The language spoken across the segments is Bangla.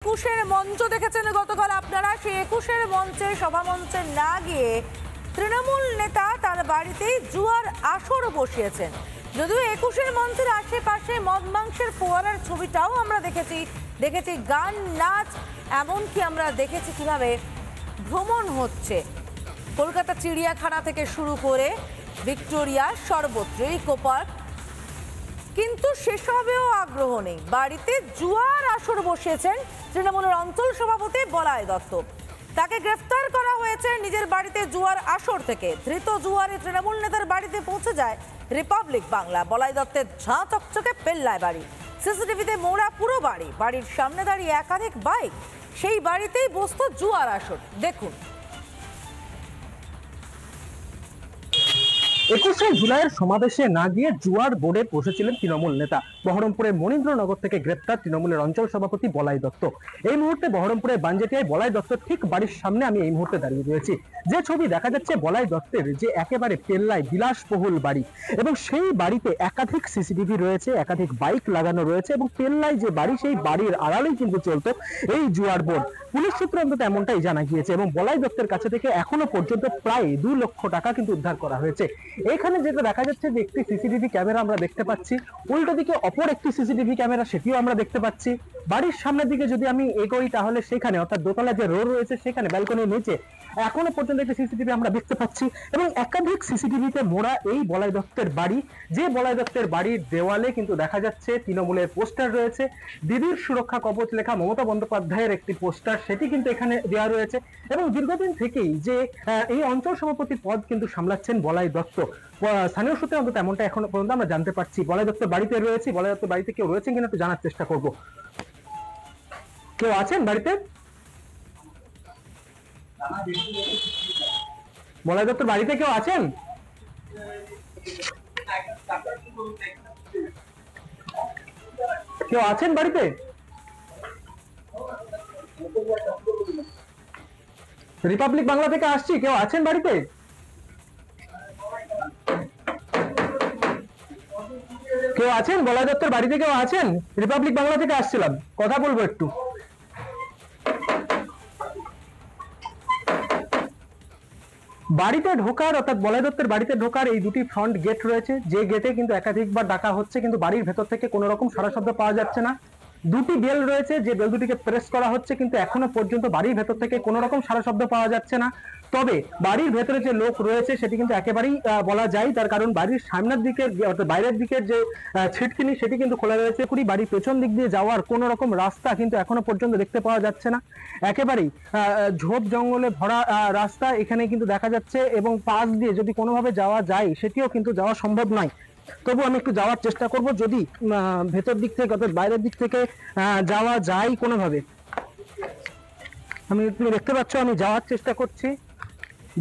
একুশের মঞ্চ দেখেছেন গতকাল আপনারা। সেই একুশের মঞ্চে সভামঞ্চে না গিয়ে তৃণমূল নেতা তার বাড়িতেই জুয়ার আসর বসিয়েছেন। যদিও একুশের মঞ্চের আশেপাশে মদ মাংসের ফোয়ারার ছবিটাও আমরা দেখেছি গান নাচ, এমনকি আমরা দেখেছি কিভাবে ভ্রমণ হচ্ছে কলকাতা চিড়িয়াখানা থেকে শুরু করে ভিক্টোরিয়া সর্বত্র ইকো পার্ক, কিন্তু সেসবেও আগ্রহ নেই। বাড়িতে জুয়ার আসর বসিয়েছেন তৃণমূলের অঞ্চল সভাপতি বলাই দত্ত। তাকে গ্রেফতার করা হয়েছে নিজের বাড়িতে জুয়ার আসর থেকে। ধৃত জুয়ারে তৃণমূল নেতার বাড়িতে পৌঁছে যায় রিপাবলিক বাংলা। বলাই দত্তের ঝাঁ চকচকে পেল্লায় বাড়ি, সিসিটিভিতে মোড়া পুরো বাড়ি। বাড়ির সামনে দাঁড়িয়ে একাধিক বাইক। সেই বাড়িতেই বসতো জুয়ার আসর। দেখুন। 21শে জুলাইয়ের সমাবেশে না গিয়ে জুয়ার বোর্ডে বসেছিলেন তৃণমূল নেতা। বহরমপুরের মনীন্দ্রনগর থেকে গ্রেপ্তার তৃণমূলের অঞ্চল সভাপতি বলাই দত্ত। এই মুহূর্তে বহরমপুরের বানজেটিয়ায় বলাই দত্তর ঠিক বাড়ির সামনে আমি এই মুহূর্তে দাঁড়িয়ে রয়েছি। যে ছবি দেখা যাচ্ছে বলাই দত্তের যে একেবারে পেল্লায় বিলাসবহুল বাড়ি, এবং সেই বাড়িতে একাধিক সিসিটিভি রয়েছে, একাধিক বাইক লাগানো রয়েছে, এবং পেল্লায় যে বাড়ি সেই বাড়ির আড়ালেই কিন্তু চলতো এই জুয়ার বোর্ড। পুলিশ সূত্র অন্তত এমনটাই জানা গিয়েছে, এবং বলাই দত্তের কাছে থেকে এখনো পর্যন্ত প্রায় 2 লক্ষ টাকা কিন্তু উদ্ধার করা হয়েছে। এখানে যেটা দেখা যাচ্ছে যে একটি সিসিটিভি ক্যামেরা আমরা দেখতে পাচ্ছি, উল্টো দিকে অপর একটি সিসিটিভি ক্যামেরা সেটিও আমরা দেখতে পাচ্ছি। বাড়ির সামনের দিকে যদি আমি এগোই তাহলে সেখানে অর্থাৎ দোতলা যে রো রয়েছে সেখানে ব্যালকনির নিচে এখনো পর্যন্ত একটি সিসিটিভি আমরা দেখতে পাচ্ছি, এবং একাধিক সিসিটিভিতে মোড়া এই বলাই দত্তের বাড়ি। যে বলাই দত্তের বাড়ির দেওয়ালে কিন্তু দেখা যাচ্ছে তৃণমূলের পোস্টার রয়েছে, দিদির সুরক্ষা কবচ লেখা মমতা বন্দ্যোপাধ্যায়ের একটি পোস্টার, সেটি কিন্তু এখানে দেওয়া রয়েছে। এবং দীর্ঘদিন থেকেই যে এই অঞ্চল সভাপতির পদ কিন্তু সামলাচ্ছেন বলাই দত্ত। স্থানীয় সূত্রে অন্তত এমনটা এখনো পর্যন্ত আমরা জানতে পারছি। বলাই দত্তের বাড়িতে রয়েছি, বলাই দত্তের বাড়িতে কেউ রয়েছেন কিনা একটু জানার চেষ্টা করব। কেউ আছেন বাড়িতে? বলাই দত্তের বাড়িতে কেউ আছেন? কেউ আছেন বাড়িতে? রিপাবলিক বাংলা থেকে আসছি, কেউ আছেন বাড়িতে? কেউ আছেন? বলাই দত্তের বাড়িতে কেউ আছেন? রিপাবলিক বাংলা থেকে আসছিলাম, কথা বলবো একটু। বাড়িতে ঢোকার অর্থাৎ বলাই দত্তের বাড়িতে ঢোকার এই দুটি ফ্রন্ট গেট রয়েছে, যে গেটে কিন্তু একাধিকবার ডাকা হচ্ছে, কিন্তু বাড়ির ভেতর থেকে কোনো রকম সাড়া শব্দ পাওয়া যাচ্ছে না। দুটি বেল রয়েছে, যে বেল দুটিকে প্রেস করা হচ্ছে, কিন্তু এখনো পর্যন্ত বাড়ির ভেতর থেকে কোনো রকম সাড়া শব্দ পাওয়া যাচ্ছে না। তবে বাড়ির ভেতরে যে লোক রয়েছে সেটি কিন্তু একেবারেই বলা যায়, তার কারণ বাড়ির সামনের দিকের অর্থাৎ বাইরের দিকের যে ছিটকিনি সেটি কিন্তু খোলা রয়েছে। বাড়ির পেছন দিক দিয়ে যাওয়ার কোনো রকম রাস্তা কিন্তু এখনো পর্যন্ত দেখতে পাওয়া যাচ্ছে না। একেবারেই ঝোপ জঙ্গলে ভরা রাস্তা এখানে কিন্তু দেখা যাচ্ছে, এবং পাশ দিয়ে যদি কোনোভাবে যাওয়া যায় সেটিও কিন্তু যাওয়া সম্ভব নয়। তবু আমি একটু যাওয়ার চেষ্টা করব, যদি ভেতর দিক থেকে অর্থাৎ বাইরের দিক থেকে যাওয়া যায় কোনোভাবে। আমি তুমি দেখতে পাচ্ছ আমি যাওয়ার চেষ্টা করছি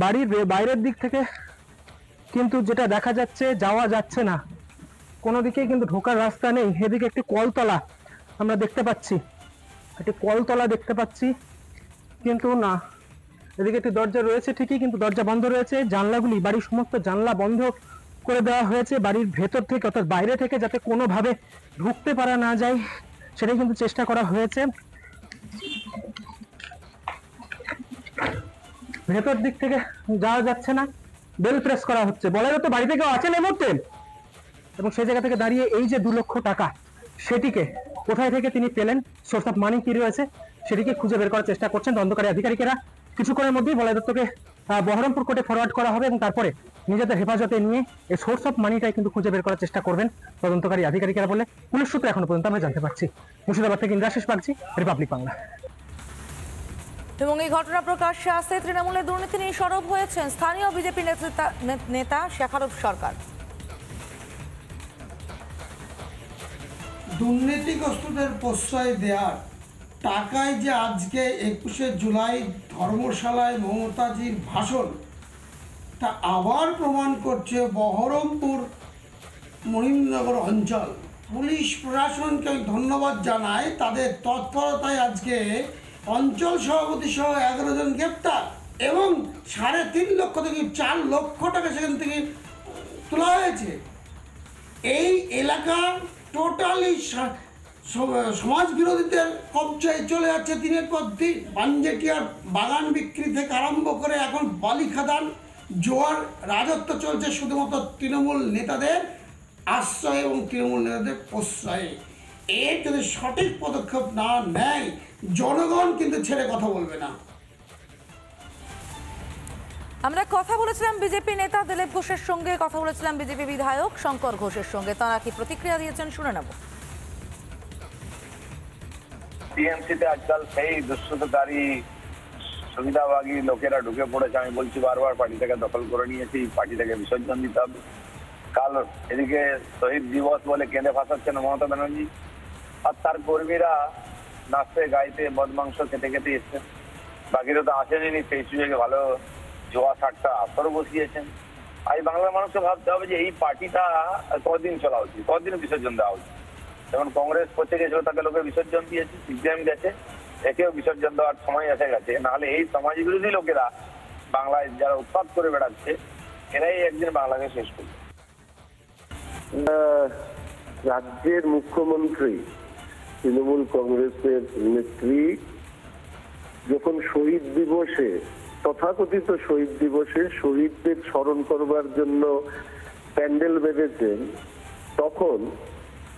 বাড়ির বাইরের দিক থেকে, কিন্তু যেটা দেখা যাচ্ছে যাওয়া যাচ্ছে না, কোনো দিকেই কিন্তু ঢোকার রাস্তা নেই। এদিকে একটি কলতলা আমরা দেখতে পাচ্ছি, একটি কলতলা দেখতে পাচ্ছি, কিন্তু না, এদিকে একটি দরজা রয়েছে ঠিকই, কিন্তু দরজা বন্ধ রয়েছে। জানলাগুলি, বাড়ির সমস্ত জানলা বন্ধ করে দেওয়া হয়েছে বাড়ির ভেতর থেকে অর্থাৎ বাইরে থেকে, যাতে কোনোভাবে ঢুকতে পারা না যায় সেটাই কিন্তু চেষ্টা করা হয়েছে। ভেতর দিক থেকে যাওয়া যাচ্ছে না, বেল প্রেস করা হচ্ছে। বলাই দত্ত বাড়িতে কেউ আছেন এই মুহূর্তে? এবং সেই জায়গা থেকে দাঁড়িয়ে এই যে 2 লক্ষ টাকা, সেটিকে কোথায় থেকে তিনি পেলেন, সোর্স অফ মানি কি রয়েছে সেটিকে খুঁজে বের করার চেষ্টা করছেন তদন্তকারী আধিকারিকেরা। কিছুক্ষণের মধ্যেই বলাই দত্তকে বহরমপুর কোর্টে ফরওয়ার্ড করা হবে, এবং তারপরে নিজেদের হেফাজতে নিয়ে এই সোর্স অফ মানিটাই কিন্তু খুঁজে বের করার চেষ্টা করবেন তদন্তকারী আধিকারিকেরা বলে পুলিশ সূত্রে এখনো পর্যন্ত আমরা জানতে পারছি। মুর্শিদাবাদ থেকে ইন্দ্রাশিস বাগচি, রিপাবলিক বাংলা। এবং এই ঘটনা প্রকাশ্যে আসতে তৃণমূলের দুর্নীতি নিয়ে সরব হয়েছেন স্থানীয় বিজেপি নেতা শেখারুফ সরকার। দুর্নীতিগ্রস্তদের প্রশ্রয় দেওয়ার টাকায় যে আজকে 21শে জুলাই ধর্মশালায় মমতাজির ভাষণ, তা আবার প্রমাণ করছে বহরমপুর মনীন্দ্রনগর অঞ্চল পুলিশ প্রশাসনকে ধন্যবাদ জানায়, তাদের তৎপরতায় আজকে অঞ্চল সভাপতি সহ 11 জন গ্রেপ্তার, এবং 3.5 লক্ষ থেকে 4 লক্ষ টাকা সেখান থেকে তোলা হয়েছে। এই এলাকা টোটালি সমাজ বিরোধীদের কবজায় চলে যাচ্ছে দিনের পর দিন। পাঞ্জেটিয়ার বাগান বিক্রি থেকে আরম্ভ করে এখন বালি খাদান, জোয়ার রাজত্ব চলছে শুধুমাত্র তৃণমূল নেতাদের আশ্রয় এবং তৃণমূল নেতাদের প্রশ্রয়ে। এর যদি সঠিক পদক্ষেপ না নেয়, জনগণ কিন্তু ছেড়ে কথা বলবে না। আমরা কথা বলেছিলাম বিজেপি নেতা দিলীপ ঘোষের সঙ্গে, কথা বলেছিলাম বিজেপি বিধায়ক শঙ্কর ঘোষের সঙ্গে। তারা কি প্রতিক্রিয়া দিয়েছেন শুনে নেব। টিএমসিতে আজকাল সেই দুষ্কৃতকারী সুবিধাবাগী লোকেরা ঢুকে পড়েছে। আমি বলছি বারবার, পার্টিটাকে দখল করে নিয়েছি, পার্টিটাকে বিসর্জন দিতে হবে। কাল এদিকে শহীদ দিবস বলে কেঁদে ভাসাচ্ছেন মমতা ব্যানার্জি, আর তার কর্মীরা নাচতে গাইতে বদমাংস খেতে খেতে এসছেন। বাকিরা তো আসেনি, সেই সুযোগে ভালো জোয়া ঠাট্টা আসরও বসিয়েছেন। আর বাংলার মানুষকে ভাবতে হবে যে এই পার্টিটা কতদিন চলা উচিত, কতদিন বিসর্জন দেওয়া উচিত। যেমন কংগ্রেস করতে গেছিল, তাকে লোকে বিসর্জন দিয়েছে, সিপিএম গেছে, একেও বিসর্জন দেওয়ার সময় এসে গেছে। নাহলে এই সমাজ বিরোধী লোকেরা বাংলায় যারা উৎপাত করে বেড়াচ্ছে, এরাই একদিন বাংলাকে শেষ করবে। রাজ্যের মুখ্যমন্ত্রী তৃণমূল কংগ্রেসের নেত্রী যখন শহীদ দিবসে, তথাকথিত শহীদ দিবসে শহীদদের স্মরণ করবার জন্য প্যান্ডেল বেঁধেছেন, তখন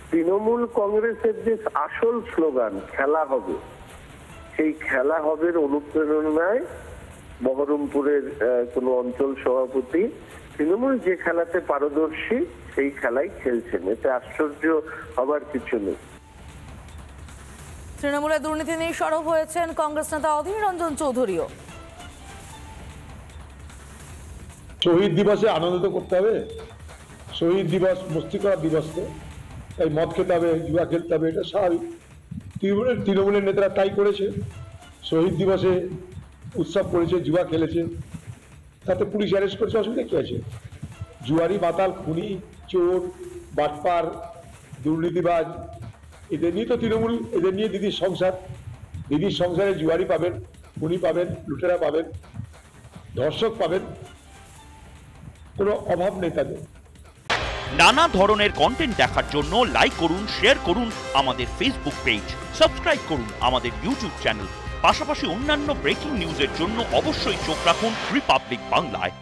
তৃণমূল কংগ্রেসের যে আসল স্লোগান খেলা হবে, সেই খেলা হবের অনুপ্রেরণায় বহরমপুরের কোনো অঞ্চল সভাপতি তৃণমূল যে খেলাতে পারদর্শী সেই খেলাই খেলছেন। এতে আশ্চর্য হবার কিছু নেই। তৃণমূলের দুর্নীতি নিয়ে সরব হয়েছেন কংগ্রেস নেতা অধীর রঞ্জন চৌধুরীও। শহীদ দিবসে আনন্দ করতে হবে, শহীদ দিবস মস্তি করার দিবস তো, তাই মদ খেতে হবে, জুয়া খেলতে হবে, এটা স্বাভাবিক। তৃণমূলের নেতারা তাই করেছে, শহীদ দিবসে উৎসব করেছে, জুয়া খেলেছে, তাতে পুলিশ অ্যারেস্ট করেছে, অসুবিধা কি আছে? জুয়ারি, মাতাল, খুনি, চোর, বাটপার, দুর্নীতিবাজ, এদের নিয়ে তো তৃণমূল, এদের নিয়ে দিদির সংসার। দিদির সংসারে জুয়ারি পাবেন, খুনি পাবেন, লুটেরা পাবেন, ধর্ষক পাবেন, কোনো অভাব নেই তাদের। নানা ধরনের কন্টেন্ট দেখার জন্য লাইক করুন, শেয়ার করুন আমাদের ফেসবুক পেজ, সাবস্ক্রাইব করুন আমাদের ইউটিউব চ্যানেল। পাশাপাশি অন্যান্য ব্রেকিং নিউজের জন্য অবশ্যই চোখ রাখুন রিপাবলিক বাংলায়।